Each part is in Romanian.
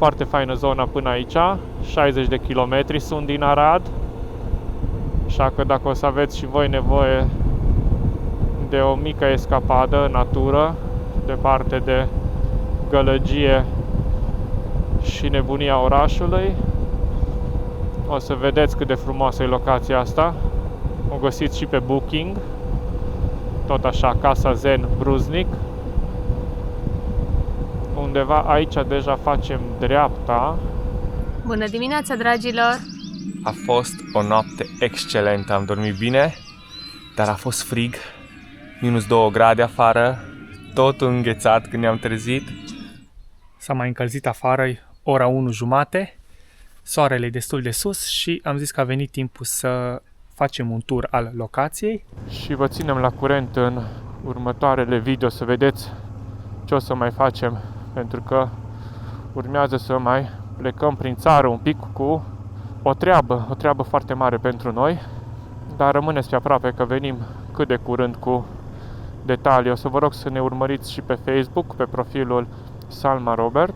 Foarte faină zona până aici, 60 de kilometri sunt din Arad. Așa că dacă o să aveți și voi nevoie de o mică escapadă în natură, departe de gălăgie și nebunia orașului, o să vedeți cât de frumoasă e locația asta. O găsiți și pe Booking, tot așa, Casa Zen Bruznic. Undeva aici deja facem dreapta. Bună dimineața, dragilor! A fost o noapte excelentă, am dormit bine, dar a fost frig, minus 2 grade afară, totul înghețat când ne-am trezit. S-a mai încălzit afară, ora 1:30, soarele e destul de sus și am zis că a venit timpul să facem un tur al locației. Și vă ținem la curent în următoarele video să vedeți ce o să mai facem, pentru că urmează să mai plecăm prin țară un pic cu o treabă foarte mare pentru noi, dar rămâneți pe aproape că venim cât de curând cu detalii. O să vă rog să ne urmăriți și pe Facebook, pe profilul Salma Robert,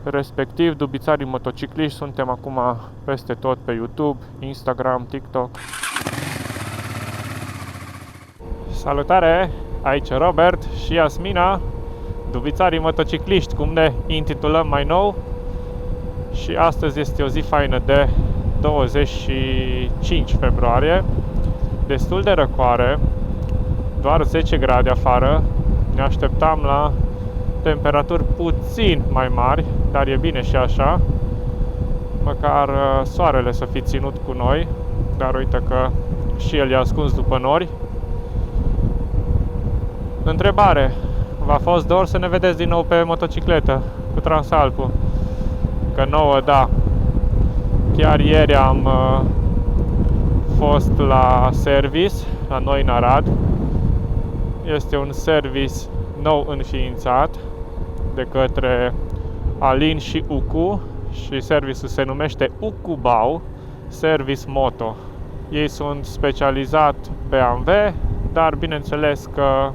respectiv Dubițarii Motocicliști. Suntem acum peste tot pe YouTube, Instagram, TikTok. Salutare! Aici Robert și Iasmina, Dubițarii Motocicliști, cum ne intitulăm mai nou. Și astăzi este o zi faină de 25 februarie, destul de răcoare, doar 10 grade afară. Ne așteptam la temperaturi puțin mai mari, dar e bine și așa, măcar soarele să fi ținut cu noi, dar uite că și el e ascuns după nori. Întrebare: v-a fost dor să ne vedeți din nou pe motocicletă cu Transalpul? Că nouă, da. Chiar ieri am fost la service, la noi în Arad. Este un service nou înființat de către Alin și Ucu și serviciul se numește Ucubau Service Moto. Ei sunt specializat BMW, dar bineînțeles că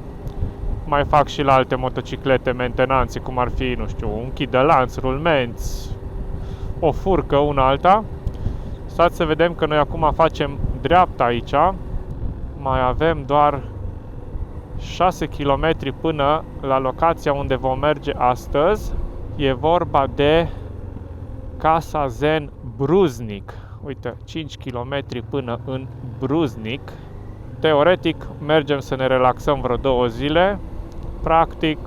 mai fac și la alte motociclete mentenanțe, cum ar fi, nu știu, un kit de lanț, rulmenți, o furcă, una alta. Stați să vedem că noi acum facem dreapta aici. Mai avem doar 6 km până la locația unde vom merge astăzi. E vorba de Casa Zen Bruznic. Uite, 5 km până în Bruznic. Teoretic mergem să ne relaxăm vreo 2 zile. Practic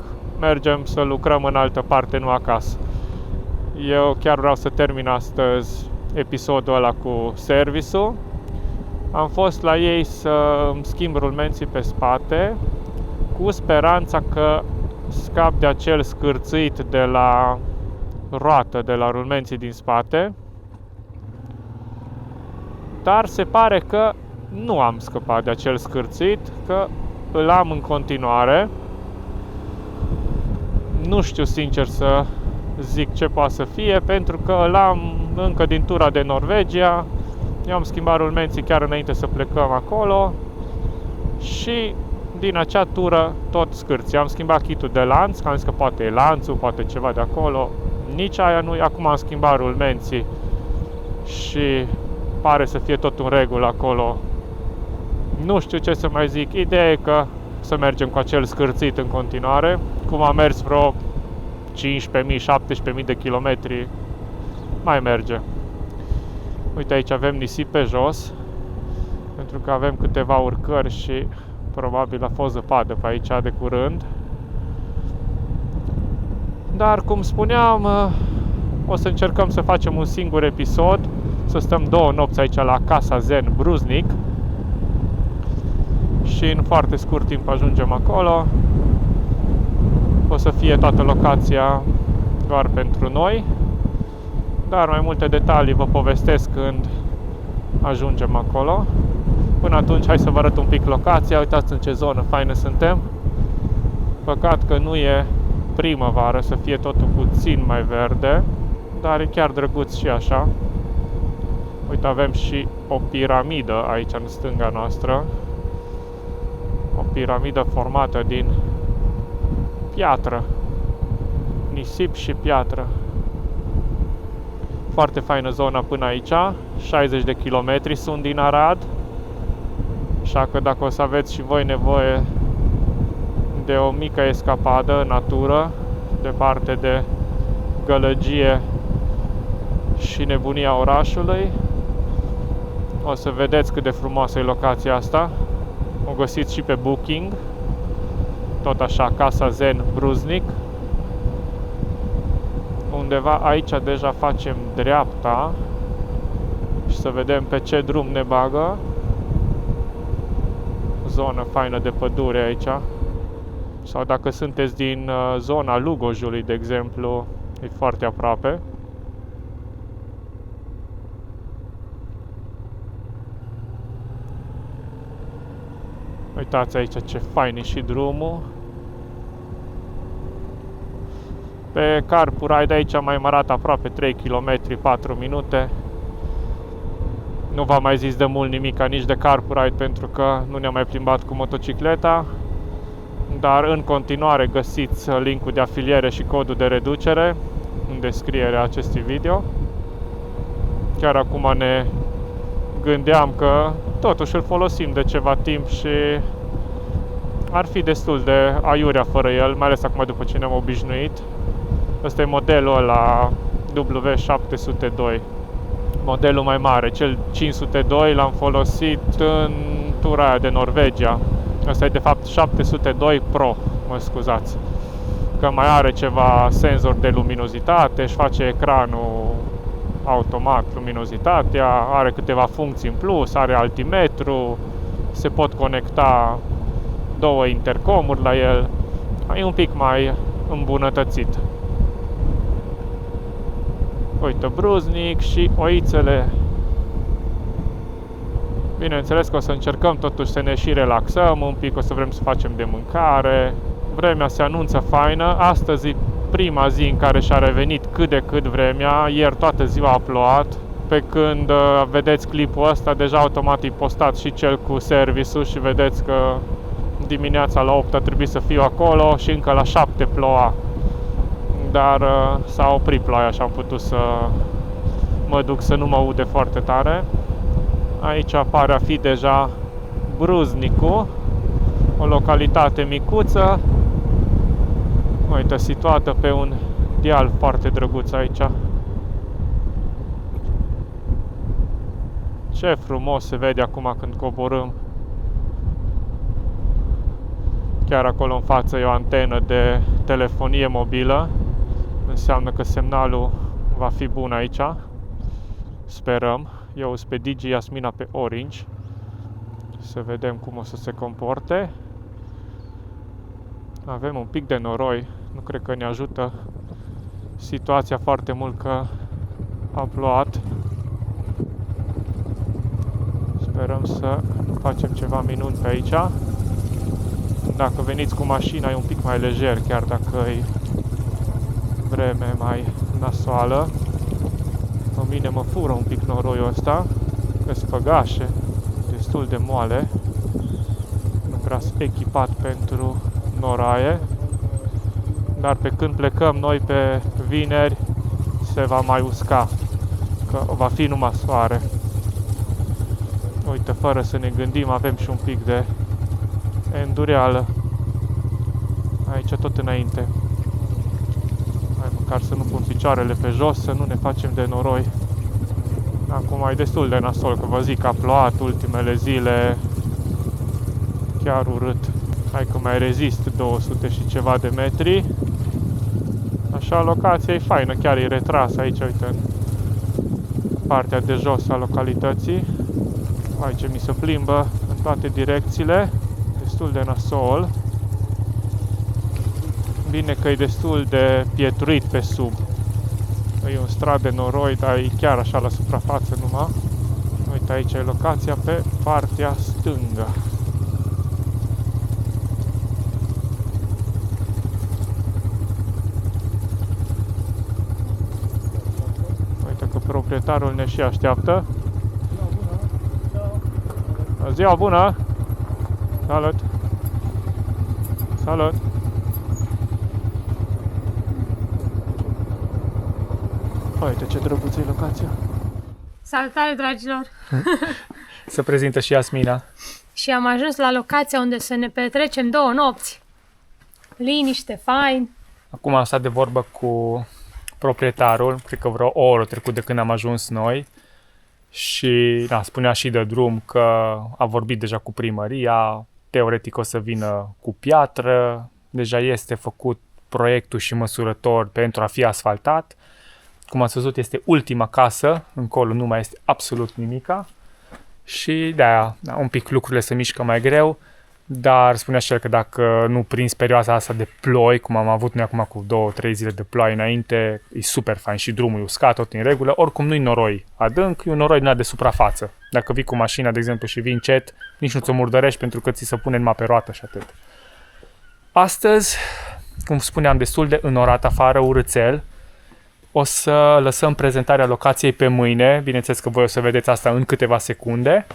mergem să lucrăm în altă parte, nu acasă. Eu chiar vreau să termin astăzi episodul ăla cu serviciul. Am fost la ei să îmi schimb rulmenții pe spate, cu speranța că scap de acel scârțâit de la roată, de la rulmenții din spate. Dar se pare că nu am scăpat de acel scârțâit, că îl am în continuare. Nu știu sincer să zic ce poate să fie, pentru că îl am încă din tura de Norvegia. Eu am schimbat rulmenții chiar înainte să plecăm acolo și din acea tură tot scârție. Am schimbat kitul de lanț, că am zis că poate e lanțul, poate ceva de acolo. Nici aia nu. Acum am schimbat rulmenții și pare să fie tot în regulă acolo. Nu știu ce să mai zic. Ideea e că să mergem cu acel scârțit în continuare. Cum am mers vreo 15.000-17.000 de kilometri, mai merge. Uite, aici avem nisip pe jos, pentru că avem câteva urcări și probabil a fost zăpadă pe aici de curând. Dar, cum spuneam, o să încercăm să facem un singur episod, să stăm 2 nopți aici la Casa Zen Bruznic și în foarte scurt timp ajungem acolo. O să fie toată locația doar pentru noi, dar mai multe detalii vă povestesc când ajungem acolo. Până atunci, hai să vă arăt un pic locația. Uitați în ce zonă faină suntem. Păcat că nu e primăvară, să fie totul puțin mai verde, dar e chiar drăguț și așa. Uite, avem și o piramidă aici în stânga noastră. O piramidă formată din piatră, nisip și piatră. Foarte faină zona până aici, 60 de kilometri sunt din Arad. Așa că dacă o să aveți și voi nevoie de o mică escapadă în natură, departe de gălăgie și nebunia orașului, o să vedeți cât de frumoasă e locația asta. O găsiți și pe Booking, tot așa, Casa Zen Bruznic. Undeva aici deja facem dreapta și să vedem pe ce drum ne bagă. Zonă faină de pădure aici. Sau dacă sunteți din zona Lugojului, de exemplu, e foarte aproape. Uitați aici ce fain e și drumul. Pe Carpuride aici mai arată aproape 3 km, 4 minute. Nu v-am mai zis de mult nimic nici de Carpuride pentru că nu ne-am mai plimbat cu motocicleta. Dar în continuare găsiți linkul de afiliere și codul de reducere în descrierea acestui video. Chiar acum ne gândeam că totuși îl folosim de ceva timp și ar fi destul de aiurea fără el, mai ales acum după ce ne-am obișnuit. Ăsta e modelul ăla W702, modelul mai mare. Cel 502 l-am folosit în tura aia de Norvegia. Ăsta e de fapt 702 Pro, mă scuzați, că mai are ceva senzor de luminozitate, își face ecranul automat luminozitatea, are câteva funcții în plus, are altimetru, se pot conecta 2 intercomuri la el, e un pic mai îmbunătățit. Uite, Bruznic și oițele. Bineînțeles că o să încercăm totuși să ne și relaxăm un pic, o să vrem să facem de mâncare. Vremea se anunță faină. Astăzi e prima zi în care și-a revenit cât de cât vremea. Ieri toată ziua a plouat. Pe când vedeți clipul ăsta, deja automat e postat și cel cu serviciul și vedeți că dimineața la 8 a trebuit să fiu acolo și încă la 7 ploua. Dar s-a oprit ploaia și am putut să mă duc să nu mă ude foarte tare. Aici pare a fi deja Bruznicul, o localitate micuță, uite, situată pe un deal foarte drăguț aici. Ce frumos se vede acum când coborâm. Chiar acolo în față e o antenă de telefonie mobilă, înseamnă că semnalul va fi bun aici, sperăm. Eu sunt pe Digi Jasmina pe Orange. Să vedem cum o să se comporte. Avem un pic de noroi. Nu cred că ne ajută situația foarte mult că a plouat. Sperăm să facem ceva minuni pe aici. Dacă veniți cu mașina e un pic mai lejer, chiar dacă e vreme mai nasoală. Pe mine mă fură un pic noroiul ăsta, că-s făgașe, destul de moale. Nu prea sunt echipat pentru noraie. Dar pe când plecăm noi pe vineri, se va mai usca, că va fi numai soare. Uite, fără să ne gândim, avem și un pic de endureală. Aici tot înainte. Hai măcar să nu pun picioarele pe jos, să nu ne facem de noroi. Acum e destul de nasol, că vă zic că a plouat ultimele zile. Chiar urât. Hai că mai rezist 200 și ceva de metri. Așa, locația e faină, chiar e retras aici, uite, în partea de jos a localității. Hai ce mi se plimbă în toate direcțiile. Destul de nasol. Bine că e destul de pietruit pe sub. E un strat de noroi, dar e chiar așa la suprafață numai. Uite, aici e locația pe partea stângă. Uite că proprietarul ne și așteaptă. Ziua bună! Salut! Salut! Uite ce drăguță e locația. Salutare, dragilor! Se prezintă și Iasmina. Și am ajuns la locația unde să ne petrecem 2 nopți. Liniște, fain. Acum am stat de vorbă cu proprietarul, cred că vreo o oră trecut de când am ajuns noi. Și spunea și de drum că a vorbit deja cu primăria, teoretic o să vină cu piatră, deja este făcut proiectul și măsurător pentru a fi asfaltat. Cum ați văzut, este ultima casă, încolo nu mai este absolut nimica și de-aia un pic lucrurile se mișcă mai greu, dar spunea și el că dacă nu prins perioada asta de ploi, cum am avut noi acum cu 2-3 zile de ploaie înainte, e super fain și drumul e uscat, tot în regulă, oricum nu-i noroi adânc, e un noroi din de suprafață. Dacă vii cu mașina, de exemplu, și vii încet, nici nu ți-o murdărești pentru că ți se pune numai pe roată și atât. Astăzi, cum spuneam, destul de înorat afară, urâțel. O să lăsăm prezentarea locației pe mâine, bineînțeles că voi o să vedeți asta în câteva secunde,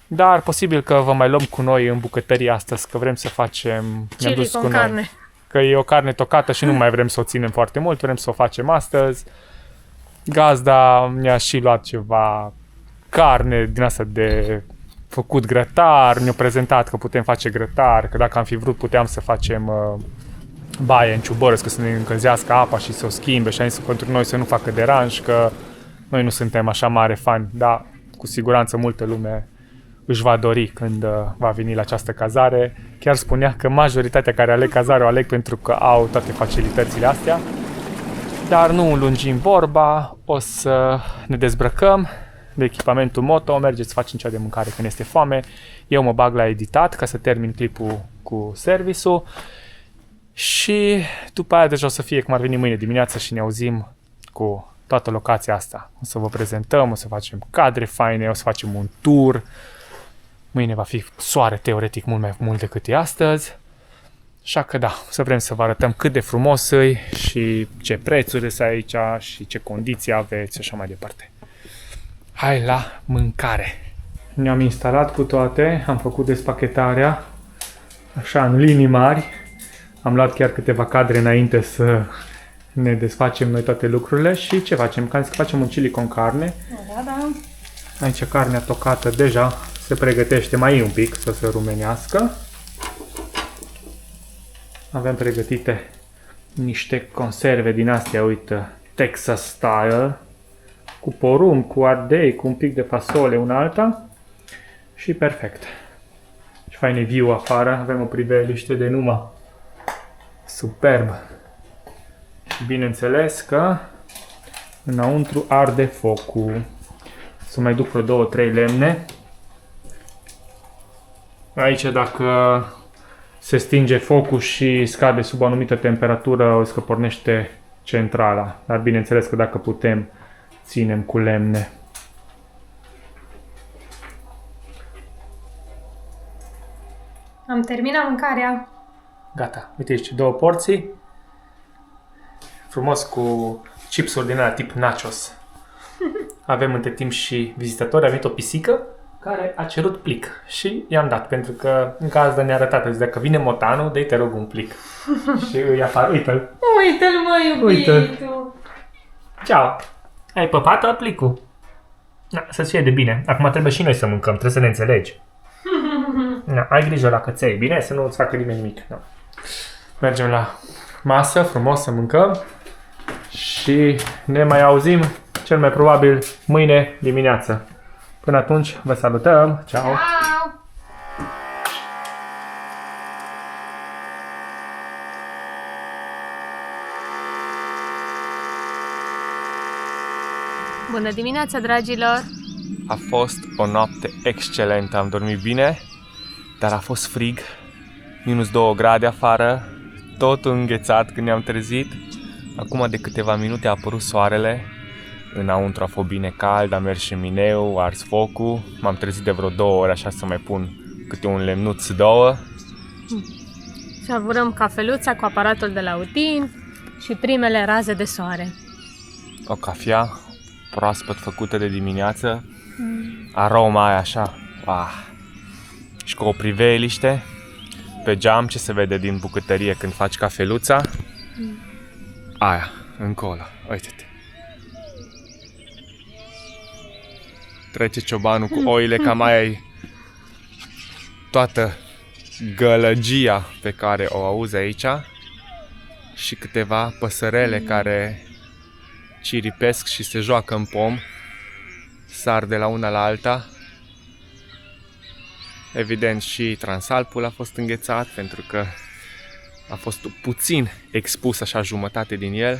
dar posibil că vă mai luăm cu noi în bucătărie astăzi, că vrem să facem... Chili con carne. Că e o carne tocată și nu mai vrem să o ținem foarte mult, vrem să o facem astăzi. Gazda mi-a și luat ceva carne din asta de făcut grătar, ne-a prezentat că putem face grătar, că dacă am fi vrut puteam să facem baie în ciuborăs, că să ne încălzească apa și să o schimbe și să pentru noi să nu facă deranj, că noi nu suntem așa mare fani, dar cu siguranță multă lume își va dori când va veni la această cazare. Chiar spunea că majoritatea care aleg cazare o aleg pentru că au toate facilitățile astea. Dar nu lungim vorba, o să ne dezbrăcăm de echipamentul moto, mergeți să facem cea de mâncare când este foame. Eu mă bag la editat ca să termin clipul cu serviciul. Și după aia deja o să fie cum ar veni mâine dimineață și ne auzim cu toată locația asta. O să vă prezentăm, o să facem cadre faine, o să facem un tour. Mâine va fi soare teoretic mult mai mult decât e astăzi. Așa că da, să vrem să vă arătăm cât de frumos e și ce prețuri sunt aici și ce condiții aveți și așa mai departe. Hai la mâncare! Ne-am instalat cu toate, am făcut despachetarea așa în linii mari. Am luat chiar câteva cadre înainte să ne desfacem noi toate lucrurile și ce facem? Că facem un chili con carne. Da. Aici carnea tocată deja se pregătește mai un pic să se rumenească. Avem pregătite niște conserve din astea, uite, Texas style, cu porumb, cu ardei, cu un pic de fasole, una alta și perfect. Și fain e viu afară, avem o priveliște de numai superb. Și bineînțeles că înăuntru arde focul. Să mai duc vreo 2-3 lemne. Aici dacă se stinge focul și scade sub o anumită temperatură, o să pornește centrala. Dar bineînțeles că dacă putem, ținem cu lemne. Am terminat mâncarea. Gata. Uite aici 2 porții. Frumos cu chipsuri din ala tip nachos. Avem între timp și vizitatori. A venit o pisică care a cerut plic și i-am dat, pentru că gazda ne-a arătat, zice, dacă vine motanul, dă-i te rog un plic. Și îi apar, uite-l. Uite-l, mă, iubitul. Ceau. Ai păpat plicul? Da, să-ți fie de bine. Acum trebuie și noi să mâncăm, trebuie să ne înțelegi. Da, ai grijă la căței, bine? Să nu îți facă nimeni nimic. Da. Mergem la masă, frumos să mâncăm și ne mai auzim cel mai probabil mâine dimineață. Până atunci, vă salutăm! Ciao! Ciao! Bună dimineața, dragilor! A fost o noapte excelentă, am dormit bine, dar a fost frig, minus 2 grade afară, tot înghețat când ne-am trezit. Acum de câteva minute a apărut soarele, înăuntru a fost bine cald, am mers șemineu, ars focul, m-am trezit de vreo 2 ore așa să mai pun câte un lemnuț 2. Savurăm cafeluța cu aparatul de la Utin și primele raze de soare. O cafea proaspăt făcută de dimineață, aroma aia așa, și cu o priveliște pe geam, ce se vede din bucătărie când faci cafeluța, aia, încolo, uite-te. trece ciobanul cu oile, cam aia e toată gălăgia pe care o auzi aici și câteva păsărele care ciripesc și se joacă în pom, sar de la una la alta. Evident și Transalpul a fost înghețat pentru că a fost puțin expus, așa jumătate din el.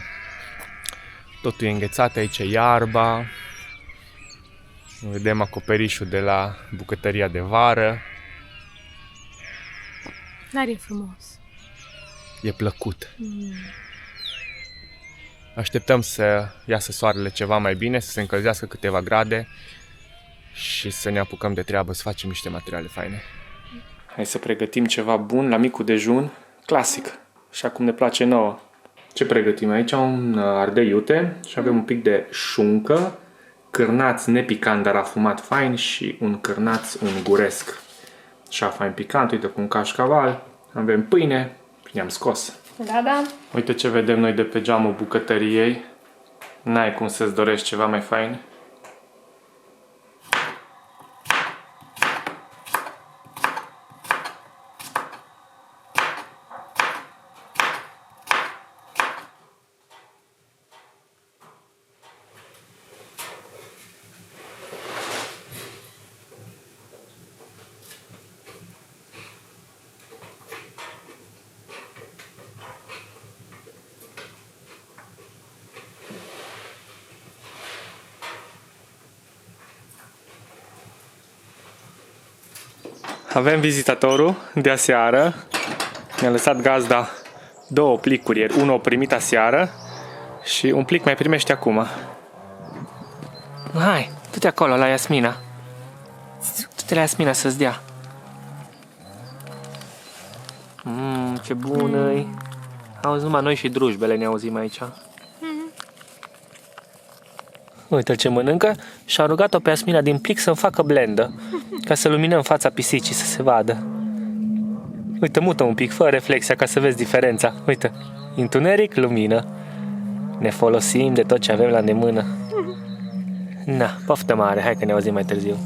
Totul e înghețat, aici e iarba. Vedem acoperișul de la bucătăria de vară. Dar e frumos. E plăcut. Așteptăm să iasă soarele ceva mai bine, să se încălzească câteva grade și să ne apucăm de treabă, să facem niște materiale faine. Hai să pregătim ceva bun la micul dejun, clasic, așa cum ne place nouă. Ce pregătim aici? Un ardei iute și avem un pic de șuncă, cârnați nepicant, dar afumat fain și un cârnaț unguresc. Așa fain picant, uite, cu un cașcaval. Avem pâine, i-am scos. Da. Uite ce vedem noi de pe geamul bucătăriei. N-ai cum să-ți dorești ceva mai fain. Avem vizitatorul de aseară. Ne-a lăsat gazda 2 plicuri ieri. Unul o primit aseară și un plic mai primește acum. Hai, du-te acolo la Iasmina. Du-te la Iasmina să-ți dea. Ce bună-i. Auzi, numai noi și drujbele ne auzim aici. Uite-l ce mănâncă și a rugat-o pe Iasmina din plic să-mi facă blendă, ca să luminăm fața pisicii să se vadă. Uite, mută un pic, fă reflexia ca să vezi diferența. Uite, întuneric, lumină. Ne folosim de tot ce avem la îndemână. Na, poftă mare, hai că ne auzim mai târziu.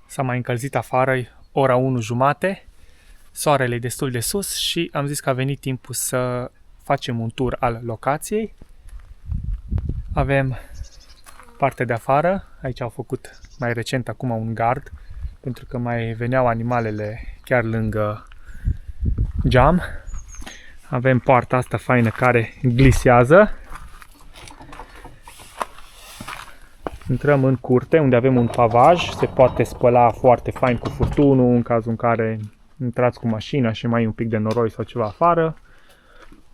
S-a mai încălzit afară, ora 1:30. Soarele e destul de sus și am zis că a venit timpul să facem un tur al locației. Avem partea de afară, aici au făcut mai recent acum un gard, pentru că mai veneau animalele chiar lângă geam. Avem partea asta faină care glisează. Intrăm în curte unde avem un pavaj, se poate spăla foarte fain cu furtunul în cazul în care intrați cu mașina și mai e un pic de noroi sau ceva afară.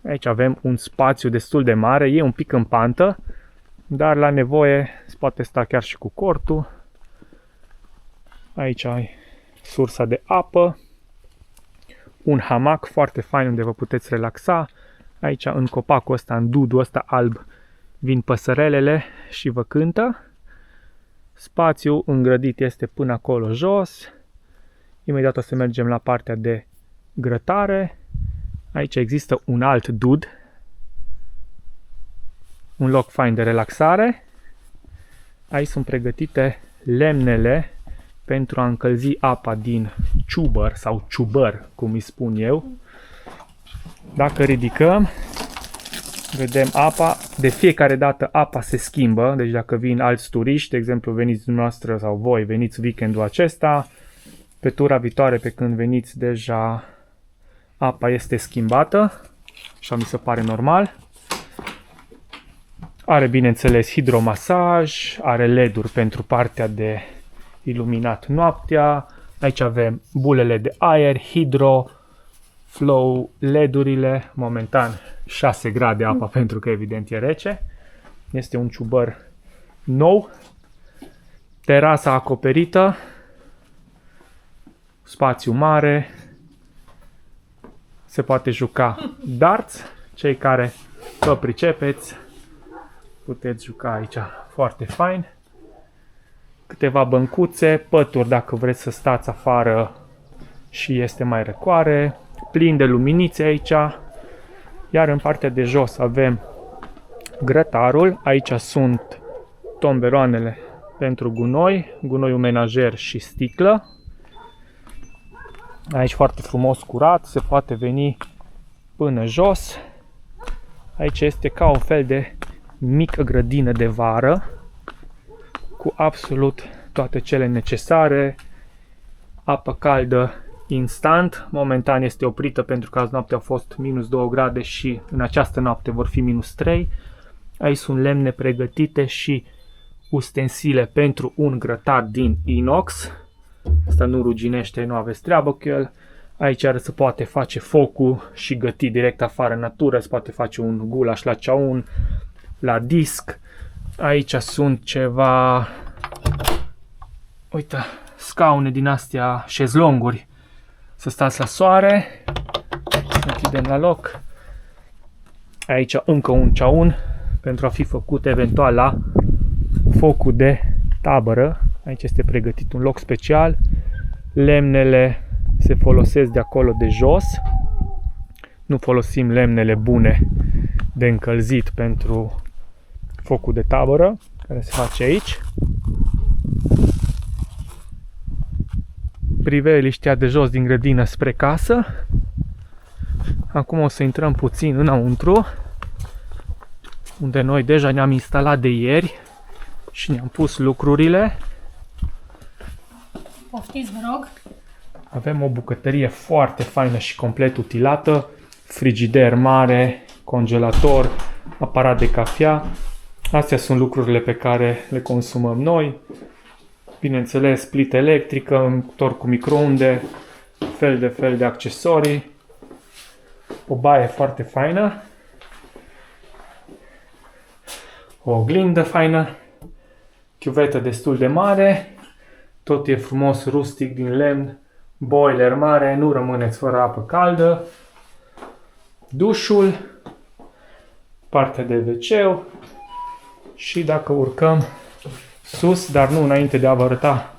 Aici avem un spațiu destul de mare, e un pic în pantă, dar la nevoie se poate sta chiar și cu cortul. Aici ai sursa de apă, un hamac foarte fain unde vă puteți relaxa. Aici în copacul ăsta, în dudul ăsta alb, vin păsărelele și vă cântă. Spațiul îngrădit este până acolo jos. Imediat o să mergem la partea de grătare. Aici există un alt dud, un loc fain de relaxare. Aici sunt pregătite lemnele pentru a încălzi apa din ciubăr sau ciubăr, cum îi spun eu. Dacă ridicăm, vedem apa. De fiecare dată apa se schimbă, deci dacă vin alți turiști, de exemplu veniți dumneavoastră sau voi, veniți weekendul acesta, pe tura viitoare pe când veniți deja apa este schimbată, așa mi se pare normal. Are bineînțeles hidromasaj, are LED-uri pentru partea de iluminat noaptea. Aici avem bulele de aer, hidro, flow, LED-urile, momentan 6 grade apa pentru că evident e rece. Este un ciubăr nou, terasa acoperită, spațiu mare, se poate juca darts, cei care vă pricepeți puteți juca aici foarte fain. Câteva băncuțe, pături dacă vreți să stați afară și este mai răcoare, plin de luminițe aici. Iar în partea de jos avem grătarul, aici sunt tomberoanele pentru gunoiul menajer și sticlă. Aici foarte frumos curat, se poate veni până jos. Aici este ca un fel de mică grădină de vară cu absolut toate cele necesare. Apă caldă instant, momentan este oprită pentru că azi noapte au fost minus 2 grade și în această noapte vor fi minus 3. Aici sunt lemne pregătite și ustensile pentru un grătar din inox. Asta nu ruginește, nu aveți treabă cu el. Aici se poate face focul și găti direct afară în natură. Se poate face un gulaș la ceaun, la disc. Aici sunt ceva, uite, scaune din astea, șezlonguri. Să stați la soare. Să închidem la loc. Aici încă un ceaun pentru a fi făcut eventual la focul de tabără. Aici este pregătit un loc special. Lemnele se folosesc de acolo de jos. Nu folosim lemnele bune de încălzit pentru focul de tabără care se face aici. Priveliștea de jos din grădină spre casă. Acum o să intrăm puțin înăuntru, unde noi deja ne-am instalat de ieri și ne-am pus lucrurile. Poftiți, vă rog. Avem o bucătărie foarte faină și complet utilată. Frigider mare, congelator, aparat de cafea. Astea sunt lucrurile pe care le consumăm noi. Bineînțeles, plită electrică, un cuptor cu microunde, fel de accesorii. O baie foarte faină. O oglindă faină. Chiuvetă destul de mare. Tot e frumos rustic din lemn. Boiler mare, nu rămâneți fără apă caldă. Dușul. Partea de WC. Și dacă urcăm sus, dar nu înainte de a vă arăta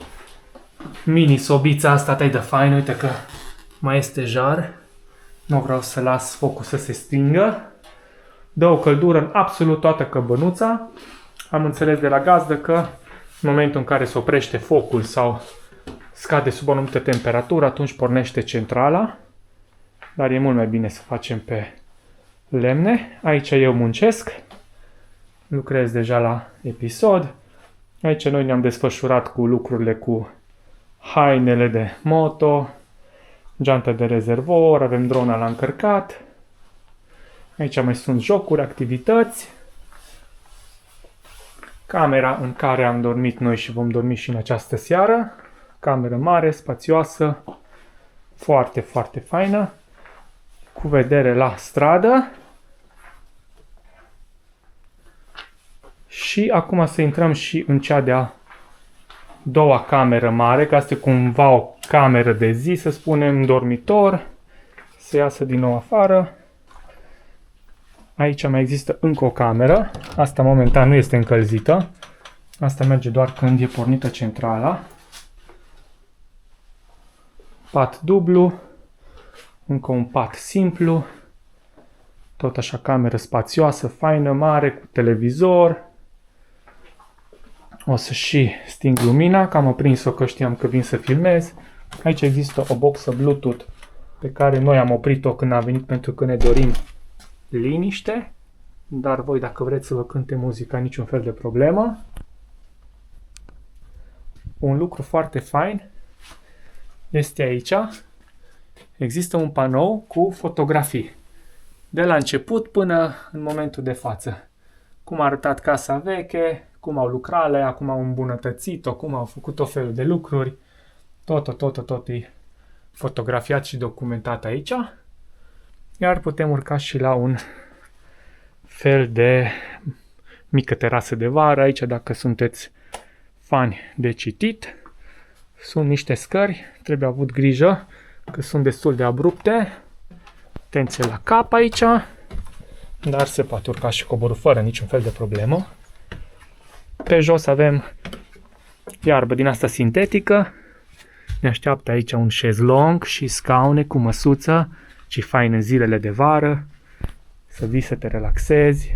mini sobița asta atât de faină, uite că mai este jar. Nu vreau să las focul să se stingă. Dă o căldură în absolut toată căbănuța. Am înțeles de la gazdă că în momentul în care se oprește focul sau scade sub o anumită temperatură, atunci pornește centrala. Dar e mult mai bine să facem pe lemne. Aici eu muncesc. Lucrez deja la episod. Aici noi ne-am desfășurat cu lucrurile cu hainele de moto, geantă de rezervor, avem drona la încărcat. Aici mai sunt jocuri, activități. Camera în care am dormit noi și vom dormi și în această seară. Cameră mare, spațioasă, foarte, foarte faină, cu vedere la stradă. Și acum să intrăm și în cea de-a doua cameră mare, că asta e cumva o cameră de zi, să spunem, dormitor. Să iasă din nou afară. Aici mai există încă o cameră. Asta momentan nu este încălzită. Asta merge doar când e pornită centrala. Pat dublu. Încă un pat simplu. Tot așa cameră spațioasă, faină, mare, cu televizor. O să și sting lumina, că am aprins-o că știam că vin să filmez. Aici există o boxă Bluetooth pe care noi am oprit-o când am venit pentru că ne dorim liniște. Dar voi, dacă vreți să vă cânte muzica, niciun fel de problemă. Un lucru foarte fain este aici. Există un panou cu fotografii. De la început până în momentul de față. Cum a arătat casa veche, cum au lucrat la ea, cum au îmbunătățit-o, cum au făcut tot felul de lucruri. Tot e fotografiat și documentat aici. Iar putem urca și la un fel de mică terasă de vară. Aici, dacă sunteți fani de citit, sunt niște scări. Trebuie avut grijă că sunt destul de abrupte. Atenție la cap aici. Dar se poate urca și coborâ fără niciun fel de problemă. Pe jos avem iarbă din asta sintetică. Ne așteaptă aici un șezlong și scaune cu măsuță și fain în zilele de vară. Să vii să te relaxezi.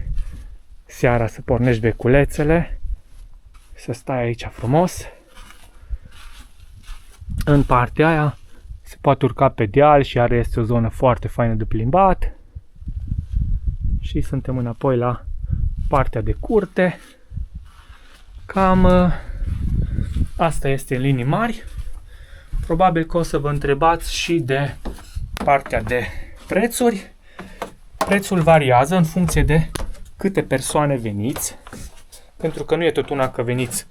Seara să pornești beculețele. să stai aici frumos. În partea aia se poate urca pe deal și are este o zonă foarte faină de plimbat. Și suntem înapoi la partea de curte. Cam asta este în linii mari. Probabil că o să vă întrebați și de partea de prețuri. Prețul variază în funcție de câte persoane veniți. Pentru că nu e tot una că veniți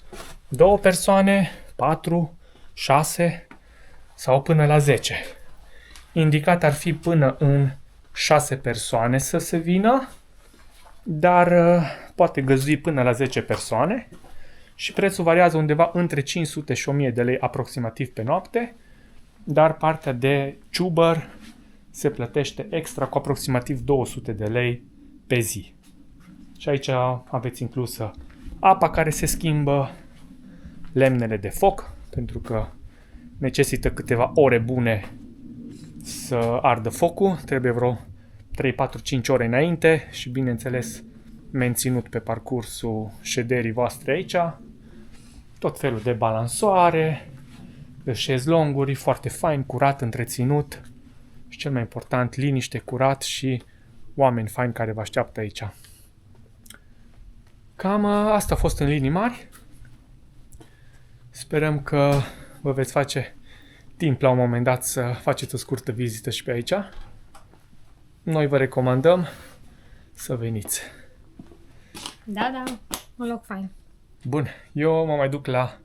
2 persoane, 4, 6 sau până la 10. Indicat ar fi până în 6 persoane să se vină, dar poate găzdui până la 10 persoane și prețul variază undeva între 500 și 1000 de lei aproximativ pe noapte, dar partea de ciubăr se plătește extra cu aproximativ 200 de lei pe zi. Și aici aveți inclusă apa care se schimbă, lemnele de foc, pentru că necesită câteva ore bune să ardă focul, trebuie vreo 3, 4, 5 ore înainte și bineînțeles menținut pe parcursul șederii voastre aici. Tot felul de balansoare, șezlonguri, foarte fain, curat, întreținut și cel mai important, liniște, curat și oameni faini care vă așteaptă aici. Cam asta a fost în linii mari. Sperăm că vă veți face timp la un moment dat să faceți o scurtă vizită și pe aici. Noi vă recomandăm să veniți. Da, un loc fain. Bun, eu mă mai duc la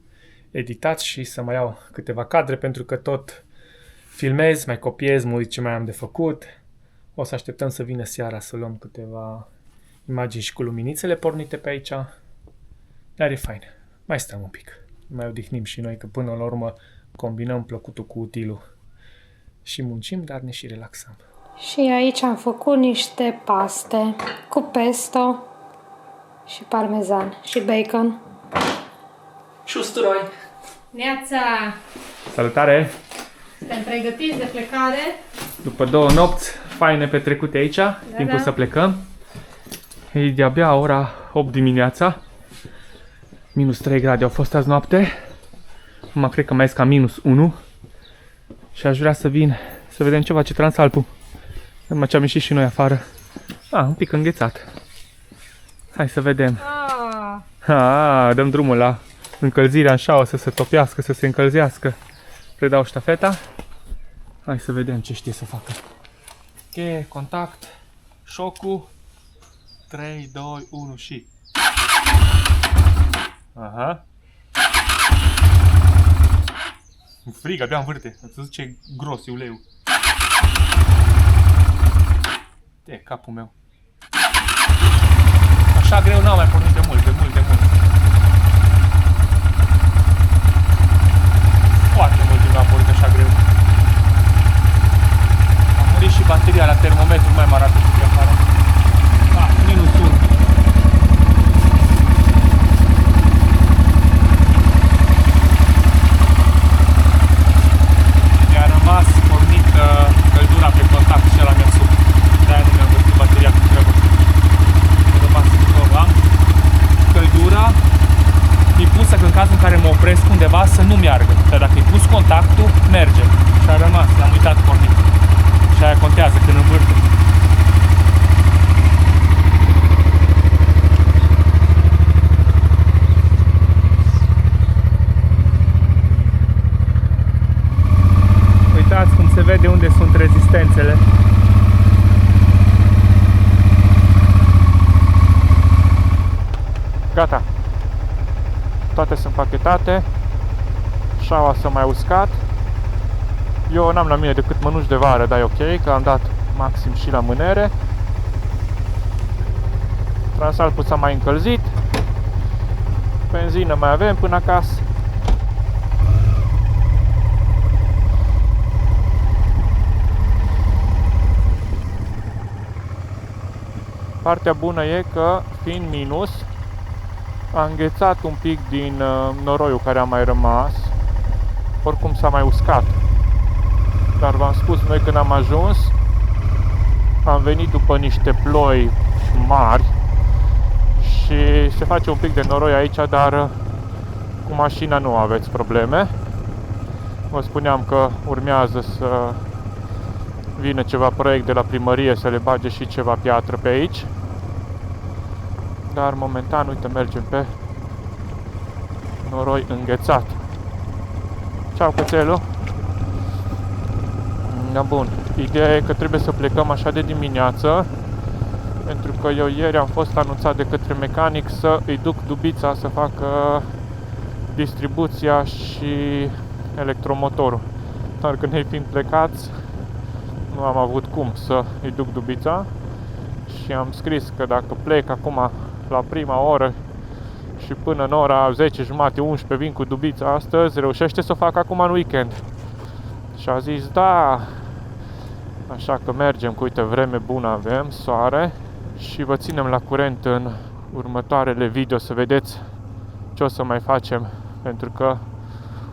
editat și să mai iau câteva cadre pentru că tot filmez, mai copiez, mă uit ce mai am de făcut. O să așteptăm să vină seara să luăm câteva imagini și cu luminițele pornite pe aici. Dar e fain. Mai stăm un pic. Mai odihnim și noi că până la urmă combinăm plăcutul cu utilul. Și muncim, dar ne și relaxăm. Și aici am făcut niște paste cu pesto și parmezan și bacon. Și usturoi! Neața! Salutare! Suntem pregătiți de plecare. După 2 nopți faine petrecute aici, timpul să plecăm. E de-abia ora 8 dimineața. Minus 3 grade au fost azi noapte. Acum cred că mai este ca minus 1. Și aș vrea să vin să vedem ce face Transalpul. Numai ce am ieșit și noi afară. Un pic înghețat. Hai să vedem. Dăm drumul la încălzirea în șaua să se topească, să se încălzească. Predau ștafeta. Hai să vedem ce știe să facă. Ok, contact, șocul. 3, 2, 1 și... Aha. Frig, abia învârte. Ați văzut ce gros e uleiul. De capul meu. Așa greu n-am mai pornit de mult. Foarte mult timp n-am pornit așa greu. Am murit și bateria la termometru, nu mai mă arată și pe afară. Minus 1. Mi-a rămas pornit căldura pe contact și ăla mi-a sub. De-aia nu mi-am găsit bateria cum trebuie. Mi-a rămas am căldura e pusă că în cazul în care mă opresc undeva să nu meargă. Dar dacă e pus contactul, merge. Și a rămas, l-am uitat pornit. Și aia contează când învârte. Uitați cum se vede unde sunt rezistențele. Gata. Toate sunt pachetate. Șaua s-a mai uscat. Eu n-am la mine decât mănuși de vară, dar e ok, că am dat maxim și la mânere. Transalpul s-a mai încălzit. Benzină mai avem până acasă. Partea bună e că, fiind minus, a înghețat un pic din noroiul care a mai rămas. Oricum s-a mai uscat. Dar v-am spus, noi când am ajuns, am venit după niște ploi mari și se face un pic de noroi aici, dar Cu mașina nu aveți probleme. Vă spuneam că urmează să vină ceva proiect de la primărie să le bage și ceva piatră pe aici. Dar momentan, uite, mergem pe noroi înghețat. Ceau, cățelul! Da, bun. Ideea e că trebuie să plecăm așa de dimineață, pentru că eu ieri am fost anunțat de către mecanic să îi duc dubița să facă distribuția și electromotorul. Dar când ei fiind plecați, nu am avut cum să îi duc dubița și am scris că dacă plec acum la prima oră și până în ora 10, jumate, 11 vin cu dubița astăzi, reușește să o fac acum în weekend. Și a zis da. Așa că mergem, cu uite, vreme bună avem, soare, și vă ținem la curent în următoarele video să vedeți ce o să mai facem, pentru că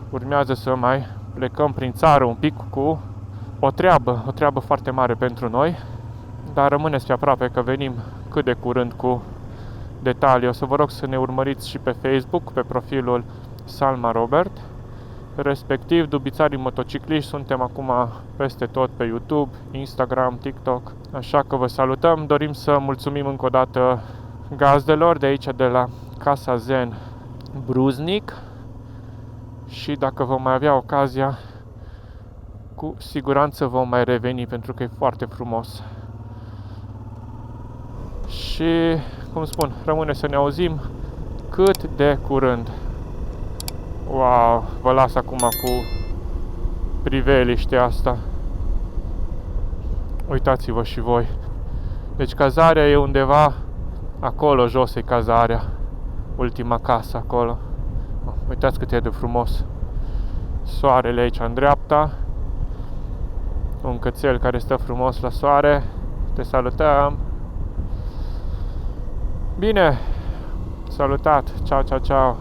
urmează să mai plecăm prin țară un pic cu o treabă foarte mare pentru noi, dar rămâneți pe aproape că venim cât de curând cu detalii. O să vă rog să ne urmăriți și pe Facebook, pe profilul Salma Robert, respectiv Dubițarii Motocicliști. Suntem acum peste tot pe YouTube, Instagram, TikTok, așa că vă salutăm. Dorim să mulțumim încă o dată gazdelor de aici, de la Casa Zen Bruznic, și dacă vom mai avea ocazia, cu siguranță vom mai reveni, pentru că e foarte frumos. Și, cum spun, rămâne să ne auzim cât de curând. Wow, vă las acum cu priveliștea asta. Uitați-vă și voi. Deci cazarea e undeva acolo jos, e cazarea. Ultima casă acolo. Uitați cât e de frumos. Soarele aici în dreapta. Un cățel care stă frumos la soare. Te salutăm. Bine. Salutat. Ciao, ciao, ciao.